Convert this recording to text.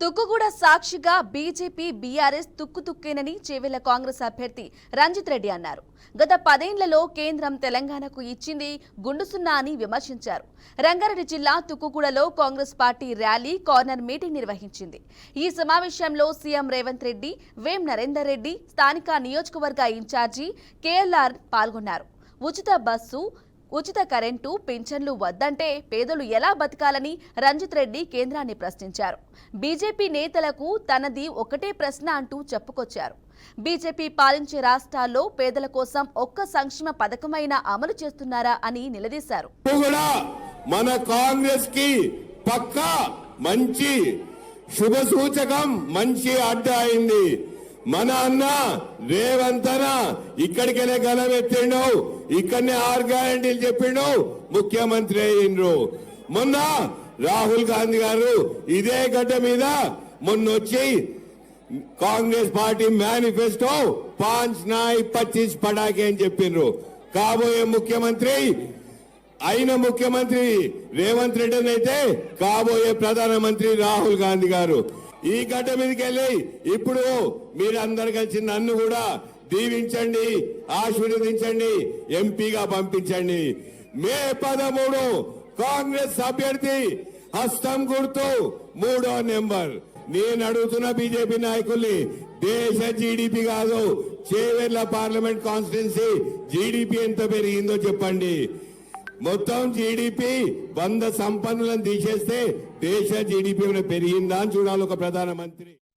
తుక్కుగూడ సాక్షిగా BJP BRS తుక్కుతుక్కేనని Chevella Congress అభ్యర్థి రంజిత్ రెడ్డి అన్నారు. గత 10 ఏళ్లలో కేంద్రం తెలంగాణకు ఇచ్చింది గుండుసున్నా అని విమర్శించారు. రంగారెడ్డి జిల్లా తుక్కుగూడలో Congress party rally corner meeting నిర్వహించింది. ఈ సమావేశంలో సీఎం రేవంత్ రెడ్డి, వేం నరేందర్ రెడ్డి, స్థానిక నియోజకవర్గ ఇన్ఛార్జి కేఎల్ఆర్ పాల్గొన్నారు. ఉచిత బస్సు, ఉచిత కరెంటు, పింఛన్లు వద్దంటే పేదలు ఎలా బతకాలని రంజిత్ రెడ్డి కేంద్రాన్ని ప్రశ్నించారు. బీజేపీ నేతలకు తనది ఒకటే ప్రశ్న అంటూ చెప్పుకొచ్చారు. బీజేపీ పాలించే రాష్ట్రాల్లో పేదల కోసం ఒక్క సంక్షేమ పథకమైనా అమలు చేస్తున్నారా అని నిలదీశారు. మన కాంగ్రెస్ కి పక్కా మంచి శుభ సూచకం, మంచి అడ్డ అయింది. మన అన్న రేవంత్ అన్న ఇక్కడికెళ్ళే గలవెత్తిండు, ఇక్కడనే 6 గ్యారెంటీలు చెప్పిండు, ముఖ్యమంత్రి అయ్యిండ్రు. మొన్న రాహుల్ గాంధీ గారు ఇదే గడ్డ మీద మొన్నొచ్చి కాంగ్రెస్ పార్టీ మేనిఫెస్టో 5 నాయ్ 25 పడాకే అని చెప్పిండ్రు. కాబోయే ముఖ్యమంత్రి అయిన ముఖ్యమంత్రి రేవంత్ రెడ్డి అయితే కాబోయే ప్రధానమంత్రి రాహుల్ గాంధీ గారు ఈ గడ్డ మీదకి వెళ్ళి ఇప్పుడు మీరందరు కలిసి నన్ను కూడా దీవించండి, ఆశీర్వదించండి, ఎంపీగా పంపించండి. మే 13 కాంగ్రెస్ అభ్యర్థి హస్తం గుర్తు 3వ నెంబర్. నేను అడుగుతున్న బీజేపీ నాయకుల్ని, దేశ జీడిపి కాదు, చేవెళ్ల పార్లమెంట్ కాన్స్టిట్యున్సీ జీడిపి ఎంత పెరిగిందో చెప్పండి. మొత్తం జీడిపి 100 సంపన్నులను తీసేస్తే దేశ జీడిపి పెరిగిందా అని చూడాలి ఒక ప్రధానమంత్రి.